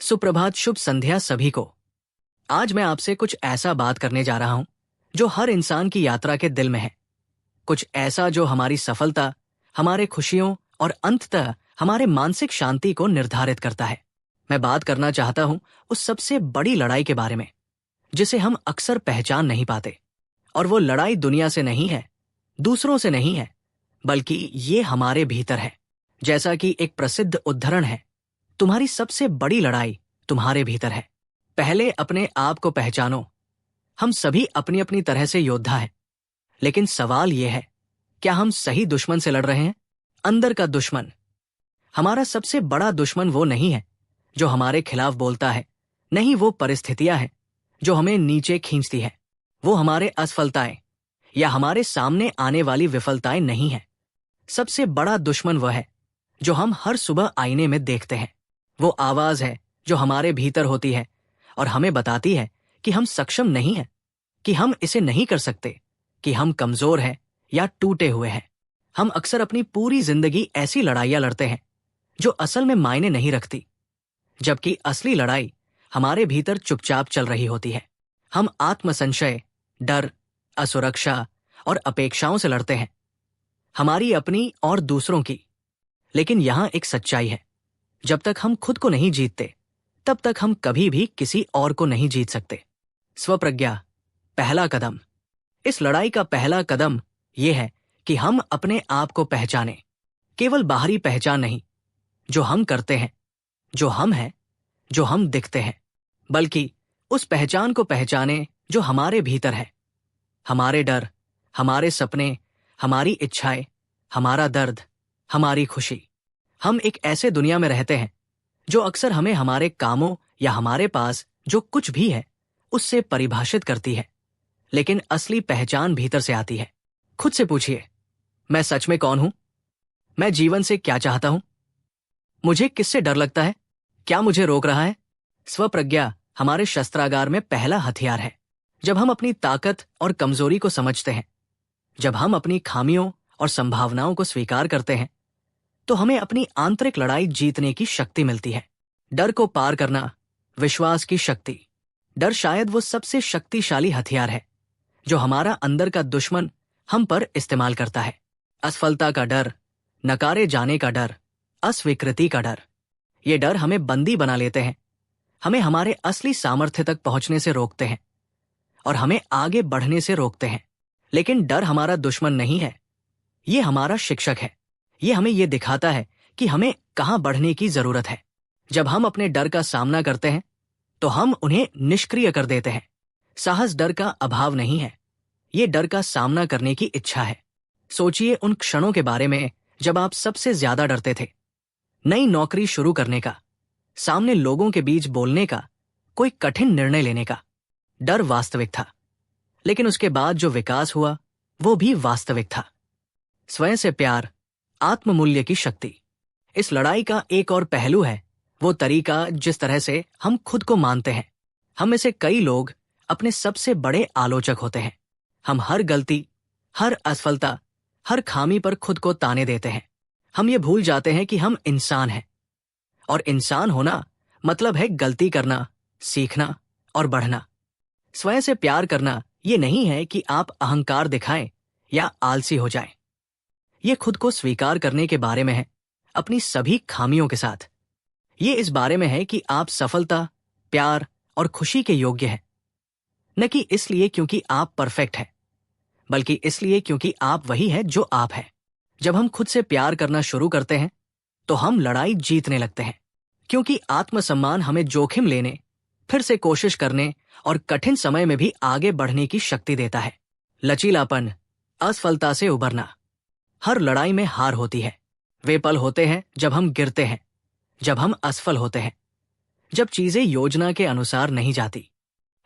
सुप्रभात, शुभ संध्या सभी को। आज मैं आपसे कुछ ऐसा बात करने जा रहा हूं जो हर इंसान की यात्रा के दिल में है। कुछ ऐसा जो हमारी सफलता, हमारे खुशियों और अंततः हमारे मानसिक शांति को निर्धारित करता है। मैं बात करना चाहता हूं उस सबसे बड़ी लड़ाई के बारे में जिसे हम अक्सर पहचान नहीं पाते। और वो लड़ाई दुनिया से नहीं है, दूसरों से नहीं है, बल्कि ये हमारे भीतर है। जैसा कि एक प्रसिद्ध उद्धरण है, तुम्हारी सबसे बड़ी लड़ाई तुम्हारे भीतर है। पहले अपने आप को पहचानो। हम सभी अपनी अपनी तरह से योद्धा हैं, लेकिन सवाल यह है, क्या हम सही दुश्मन से लड़ रहे हैं? अंदर का दुश्मन। हमारा सबसे बड़ा दुश्मन वो नहीं है जो हमारे खिलाफ बोलता है, नहीं, वो परिस्थितियां हैं जो हमें नीचे खींचती है। वो हमारे असफलताएं या हमारे सामने आने वाली विफलताएं नहीं है। सबसे बड़ा दुश्मन वह है जो हम हर सुबह आईने में देखते हैं। वो आवाज है जो हमारे भीतर होती है और हमें बताती है कि हम सक्षम नहीं हैं, कि हम इसे नहीं कर सकते, कि हम कमजोर हैं या टूटे हुए हैं। हम अक्सर अपनी पूरी जिंदगी ऐसी लड़ाइयां लड़ते हैं जो असल में मायने नहीं रखती, जबकि असली लड़ाई हमारे भीतर चुपचाप चल रही होती है। हम आत्मसंशय, डर, असुरक्षा और अपेक्षाओं से लड़ते हैं, हमारी अपनी और दूसरों की। लेकिन यहां एक सच्चाई है, जब तक हम खुद को नहीं जीतते तब तक हम कभी भी किसी और को नहीं जीत सकते। स्वप्रज्ञा, पहला कदम। इस लड़ाई का पहला कदम यह है कि हम अपने आप को पहचानें। केवल बाहरी पहचान नहीं, जो हम करते हैं, जो हम हैं, जो हम दिखते हैं, बल्कि उस पहचान को पहचानें जो हमारे भीतर है। हमारे डर, हमारे सपने, हमारी इच्छाएं, हमारा दर्द, हमारी खुशी। हम एक ऐसे दुनिया में रहते हैं जो अक्सर हमें हमारे कामों या हमारे पास जो कुछ भी है उससे परिभाषित करती है, लेकिन असली पहचान भीतर से आती है। खुद से पूछिए, मैं सच में कौन हूं? मैं जीवन से क्या चाहता हूं? मुझे किससे डर लगता है? क्या मुझे रोक रहा है? स्वप्रज्ञा हमारे शस्त्रागार में पहला हथियार है। जब हम अपनी ताकत और कमजोरी को समझते हैं, जब हम अपनी खामियों और संभावनाओं को स्वीकार करते हैं, तो हमें अपनी आंतरिक लड़ाई जीतने की शक्ति मिलती है। डर को पार करना, विश्वास की शक्ति। डर शायद वो सबसे शक्तिशाली हथियार है जो हमारा अंदर का दुश्मन हम पर इस्तेमाल करता है। असफलता का डर, नकारे जाने का डर, अस्वीकृति का डर। ये डर हमें बंदी बना लेते हैं, हमें हमारे असली सामर्थ्य तक पहुंचने से रोकते हैं और हमें आगे बढ़ने से रोकते हैं। लेकिन डर हमारा दुश्मन नहीं है, ये हमारा शिक्षक है। ये हमें ये दिखाता है कि हमें कहां बढ़ने की जरूरत है। जब हम अपने डर का सामना करते हैं तो हम उन्हें निष्क्रिय कर देते हैं। साहस डर का अभाव नहीं है, ये डर का सामना करने की इच्छा है। सोचिए उन क्षणों के बारे में जब आप सबसे ज्यादा डरते थे। नई नौकरी शुरू करने का, सामने लोगों के बीच बोलने का, कोई कठिन निर्णय लेने का। डर वास्तविक था, लेकिन उसके बाद जो विकास हुआ वो भी वास्तविक था। स्वयं से प्यार, आत्ममूल्य की शक्ति। इस लड़ाई का एक और पहलू है वो तरीका जिस तरह से हम खुद को मानते हैं। हम में से कई लोग अपने सबसे बड़े आलोचक होते हैं। हम हर गलती, हर असफलता, हर खामी पर खुद को ताने देते हैं। हम ये भूल जाते हैं कि हम इंसान हैं, और इंसान होना मतलब है गलती करना, सीखना और बढ़ना। स्वयं से प्यार करना ये नहीं है कि आप अहंकार दिखाएं या आलसी हो जाएं। ये खुद को स्वीकार करने के बारे में है, अपनी सभी खामियों के साथ। ये इस बारे में है कि आप सफलता, प्यार और खुशी के योग्य हैं, न कि इसलिए क्योंकि आप परफेक्ट हैं, बल्कि इसलिए क्योंकि आप वही हैं जो आप हैं। जब हम खुद से प्यार करना शुरू करते हैं तो हम लड़ाई जीतने लगते हैं, क्योंकि आत्मसम्मान हमें जोखिम लेने, फिर से कोशिश करने और कठिन समय में भी आगे बढ़ने की शक्ति देता है। लचीलापन, असफलता से उबरना। हर लड़ाई में हार होती है। वे पल होते हैं जब हम गिरते हैं, जब हम असफल होते हैं, जब चीजें योजना के अनुसार नहीं जाती।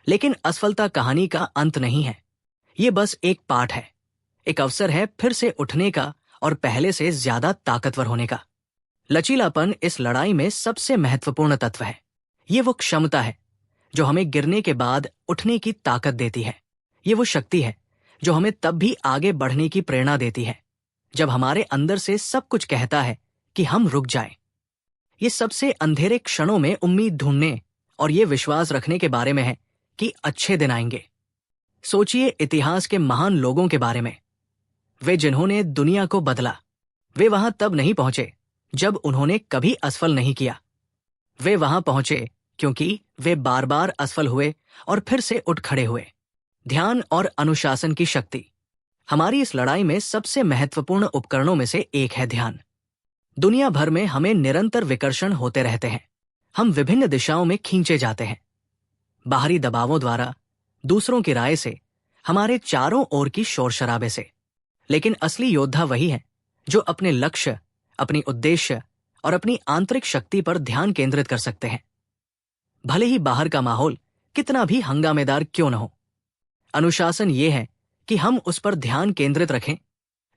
लेकिन असफलता कहानी का अंत नहीं है, ये बस एक पाठ है, एक अवसर है फिर से उठने का और पहले से ज्यादा ताकतवर होने का। लचीलापन इस लड़ाई में सबसे महत्वपूर्ण तत्व है। ये वो क्षमता है जो हमें गिरने के बाद उठने की ताकत देती है। ये वो शक्ति है जो हमें तब भी आगे बढ़ने की प्रेरणा देती है जब हमारे अंदर से सब कुछ कहता है कि हम रुक जाएं। ये सबसे अंधेरे क्षणों में उम्मीद ढूंढने और ये विश्वास रखने के बारे में है कि अच्छे दिन आएंगे। सोचिए इतिहास के महान लोगों के बारे में। वे जिन्होंने दुनिया को बदला, वे वहां तब नहीं पहुंचे जब उन्होंने कभी असफल नहीं किया। वे वहां पहुंचे क्योंकि वे बार बार असफल हुए और फिर से उठ खड़े हुए। ध्यान और अनुशासन की शक्ति। हमारी इस लड़ाई में सबसे महत्वपूर्ण उपकरणों में से एक है ध्यान। दुनिया भर में हमें निरंतर विकर्षण होते रहते हैं। हम विभिन्न दिशाओं में खींचे जाते हैं, बाहरी दबावों द्वारा, दूसरों की राय से, हमारे चारों ओर की शोर शराबे से। लेकिन असली योद्धा वही है जो अपने लक्ष्य, अपनी उद्देश्य और अपनी आंतरिक शक्ति पर ध्यान केंद्रित कर सकते हैं, भले ही बाहर का माहौल कितना भी हंगामेदार क्यों न हो। अनुशासन ये है कि हम उस पर ध्यान केंद्रित रखें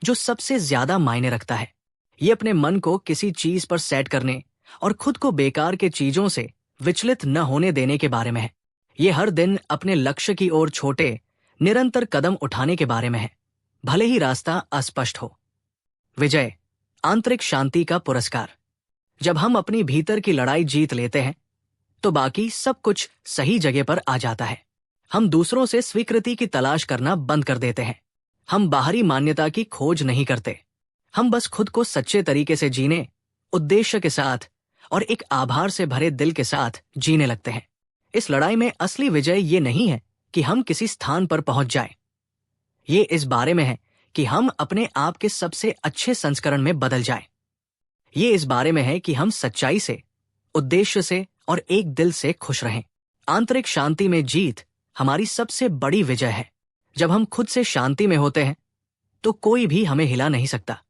जो सबसे ज्यादा मायने रखता है। ये अपने मन को किसी चीज पर सेट करने और खुद को बेकार के चीजों से विचलित न होने देने के बारे में है। ये हर दिन अपने लक्ष्य की ओर छोटे, निरंतर कदम उठाने के बारे में है, भले ही रास्ता अस्पष्ट हो। विजय, आंतरिक शांति का पुरस्कार। जब हम अपनी भीतर की लड़ाई जीत लेते हैं तो बाकी सब कुछ सही जगह पर आ जाता है। हम दूसरों से स्वीकृति की तलाश करना बंद कर देते हैं। हम बाहरी मान्यता की खोज नहीं करते। हम बस खुद को सच्चे तरीके से जीने, उद्देश्य के साथ और एक आभार से भरे दिल के साथ जीने लगते हैं। इस लड़ाई में असली विजय ये नहीं है कि हम किसी स्थान पर पहुंच जाएं। ये इस बारे में है कि हम अपने आप के सबसे अच्छे संस्करण में बदल जाएं। ये इस बारे में है कि हम सच्चाई से, उद्देश्य से और एक दिल से खुश रहें। आंतरिक शांति में जीत हमारी सबसे बड़ी विजय है। जब हम खुद से शांति में होते हैं तो कोई भी हमें हिला नहीं सकता।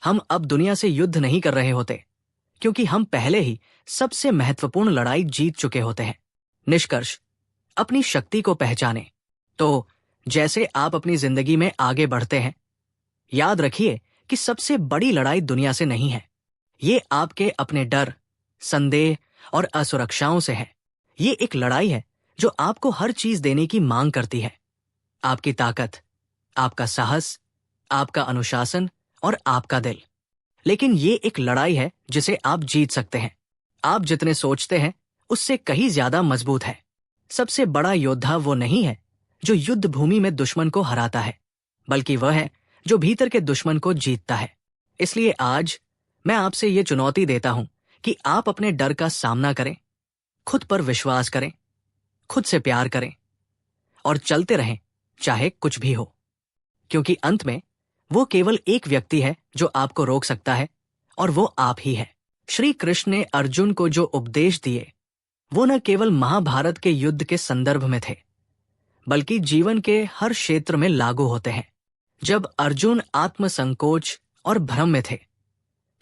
हम अब दुनिया से युद्ध नहीं कर रहे होते क्योंकि हम पहले ही सबसे महत्वपूर्ण लड़ाई जीत चुके होते हैं। निष्कर्ष, अपनी शक्ति को पहचानें। तो जैसे आप अपनी जिंदगी में आगे बढ़ते हैं, याद रखिए कि सबसे बड़ी लड़ाई दुनिया से नहीं है। ये आपके अपने डर, संदेह और असुरक्षाओं से है। ये एक लड़ाई है जो आपको हर चीज देने की मांग करती है। आपकी ताकत, आपका साहस, आपका अनुशासन और आपका दिल। लेकिन ये एक लड़ाई है जिसे आप जीत सकते हैं। आप जितने सोचते हैं उससे कहीं ज्यादा मजबूत है। सबसे बड़ा योद्धा वो नहीं है जो युद्ध भूमि में दुश्मन को हराता है, बल्कि वह है जो भीतर के दुश्मन को जीतता है। इसलिए आज मैं आपसे ये चुनौती देता हूं कि आप अपने डर का सामना करें, खुद पर विश्वास करें, खुद से प्यार करें और चलते रहें चाहे कुछ भी हो। क्योंकि अंत में वो केवल एक व्यक्ति है जो आपको रोक सकता है और वो आप ही है। श्री कृष्ण ने अर्जुन को जो उपदेश दिए वो न केवल महाभारत के युद्ध के संदर्भ में थे, बल्कि जीवन के हर क्षेत्र में लागू होते हैं। जब अर्जुन आत्मसंकोच और भ्रम में थे,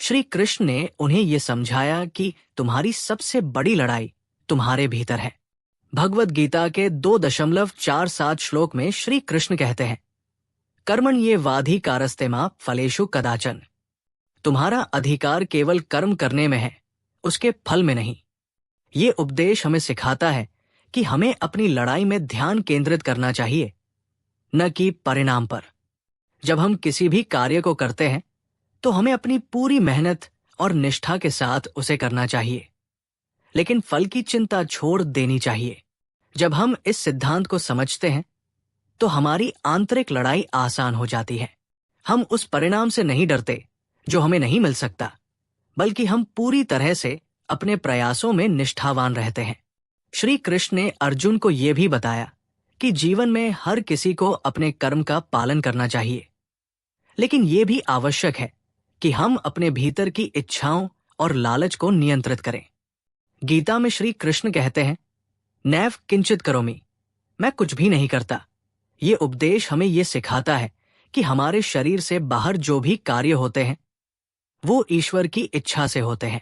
श्री कृष्ण ने उन्हें ये समझाया कि तुम्हारी सबसे बड़ी लड़ाई तुम्हारे भीतर है। भगवद गीता के 2.47 श्लोक में श्री कृष्ण कहते हैं, कर्मण्येवाधिकारस्ते मा फलेषु कदाचन। तुम्हारा अधिकार केवल कर्म करने में है, उसके फल में नहीं। ये उपदेश हमें सिखाता है कि हमें अपनी लड़ाई में ध्यान केंद्रित करना चाहिए, न कि परिणाम पर। जब हम किसी भी कार्य को करते हैं तो हमें अपनी पूरी मेहनत और निष्ठा के साथ उसे करना चाहिए, लेकिन फल की चिंता छोड़ देनी चाहिए। जब हम इस सिद्धांत को समझते हैं तो हमारी आंतरिक लड़ाई आसान हो जाती है। हम उस परिणाम से नहीं डरते जो हमें नहीं मिल सकता, बल्कि हम पूरी तरह से अपने प्रयासों में निष्ठावान रहते हैं। श्री कृष्ण ने अर्जुन को यह भी बताया कि जीवन में हर किसी को अपने कर्म का पालन करना चाहिए, लेकिन यह भी आवश्यक है कि हम अपने भीतर की इच्छाओं और लालच को नियंत्रित करें। गीता में श्री कृष्ण कहते हैं, नैव किंचित करोमि, मैं कुछ भी नहीं करता। ये उपदेश हमें ये सिखाता है कि हमारे शरीर से बाहर जो भी कार्य होते हैं वो ईश्वर की इच्छा से होते हैं।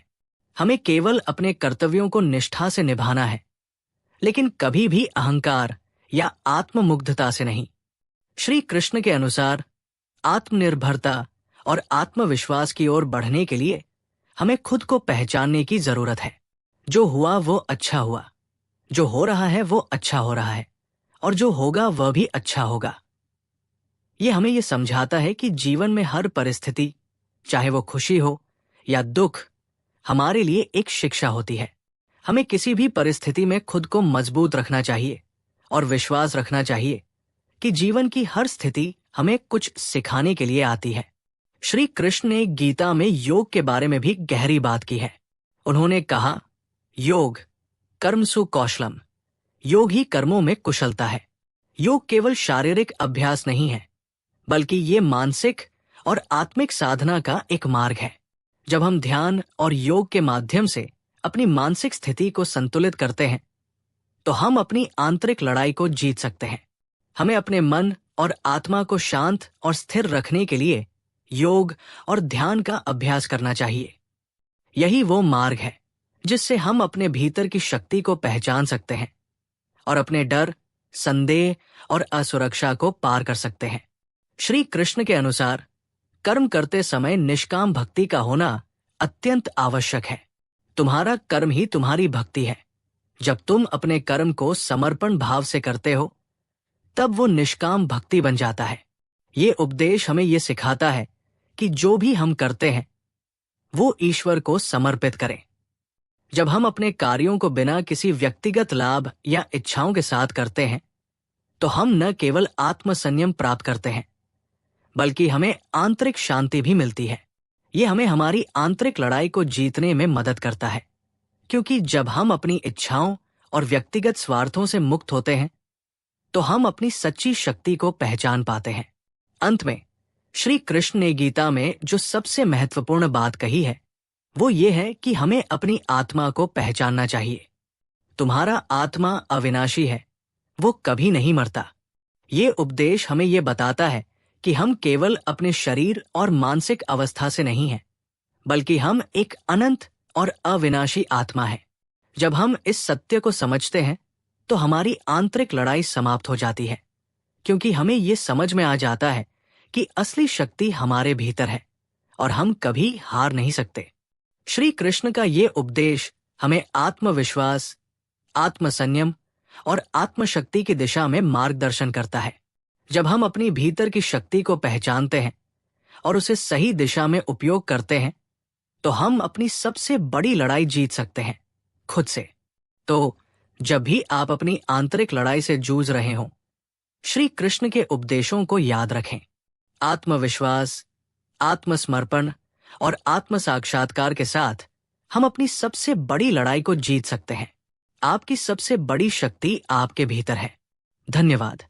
हमें केवल अपने कर्तव्यों को निष्ठा से निभाना है, लेकिन कभी भी अहंकार या आत्ममुग्धता से नहीं। श्री कृष्ण के अनुसार आत्मनिर्भरता और आत्मविश्वास की ओर बढ़ने के लिए हमें खुद को पहचानने की जरूरत है। जो हुआ वो अच्छा हुआ, जो हो रहा है वो अच्छा हो रहा है, और जो होगा वह भी अच्छा होगा। ये हमें ये समझाता है कि जीवन में हर परिस्थिति, चाहे वो खुशी हो या दुख, हमारे लिए एक शिक्षा होती है। हमें किसी भी परिस्थिति में खुद को मजबूत रखना चाहिए और विश्वास रखना चाहिए कि जीवन की हर स्थिति हमें कुछ सिखाने के लिए आती है। श्री कृष्ण ने गीता में योग के बारे में भी गहरी बात की है। उन्होंने कहा, योग कर्मसु कौशलम, योग ही कर्मों में कुशलता है। योग केवल शारीरिक अभ्यास नहीं है, बल्कि ये मानसिक और आत्मिक साधना का एक मार्ग है। जब हम ध्यान और योग के माध्यम से अपनी मानसिक स्थिति को संतुलित करते हैं, तो हम अपनी आंतरिक लड़ाई को जीत सकते हैं। हमें अपने मन और आत्मा को शांत और स्थिर रखने के लिए योग और ध्यान का अभ्यास करना चाहिए। यही वो मार्ग है जिससे हम अपने भीतर की शक्ति को पहचान सकते हैं और अपने डर, संदेह और असुरक्षा को पार कर सकते हैं। श्री कृष्ण के अनुसार कर्म करते समय निष्काम भक्ति का होना अत्यंत आवश्यक है। तुम्हारा कर्म ही तुम्हारी भक्ति है। जब तुम अपने कर्म को समर्पण भाव से करते हो, तब वो निष्काम भक्ति बन जाता है। ये उपदेश हमें ये सिखाता है कि जो भी हम करते हैं, वो ईश्वर को समर्पित करें। जब हम अपने कार्यों को बिना किसी व्यक्तिगत लाभ या इच्छाओं के साथ करते हैं, तो हम न केवल आत्मसंयम प्राप्त करते हैं, बल्कि हमें आंतरिक शांति भी मिलती है। ये हमें हमारी आंतरिक लड़ाई को जीतने में मदद करता है, क्योंकि जब हम अपनी इच्छाओं और व्यक्तिगत स्वार्थों से मुक्त होते हैं, तो हम अपनी सच्ची शक्ति को पहचान पाते हैं। अंत में श्री कृष्ण ने गीता में जो सबसे महत्वपूर्ण बात कही है, वो ये है कि हमें अपनी आत्मा को पहचानना चाहिए। तुम्हारा आत्मा अविनाशी है, वो कभी नहीं मरता। ये उपदेश हमें ये बताता है कि हम केवल अपने शरीर और मानसिक अवस्था से नहीं हैं, बल्कि हम एक अनंत और अविनाशी आत्मा है। जब हम इस सत्य को समझते हैं, तो हमारी आंतरिक लड़ाई समाप्त हो जाती है, क्योंकि हमें ये समझ में आ जाता है कि असली शक्ति हमारे भीतर है और हम कभी हार नहीं सकते। श्री कृष्ण का ये उपदेश हमें आत्मविश्वास, आत्मसंयम और आत्मशक्ति की दिशा में मार्गदर्शन करता है। जब हम अपनी भीतर की शक्ति को पहचानते हैं और उसे सही दिशा में उपयोग करते हैं, तो हम अपनी सबसे बड़ी लड़ाई जीत सकते हैं, खुद से। तो जब भी आप अपनी आंतरिक लड़ाई से जूझ रहे हों, श्री कृष्ण के उपदेशों को याद रखें। आत्मविश्वास, आत्मसमर्पण और आत्म साक्षात्कार के साथ हम अपनी सबसे बड़ी लड़ाई को जीत सकते हैं। आपकी सबसे बड़ी शक्ति आपके भीतर है। धन्यवाद।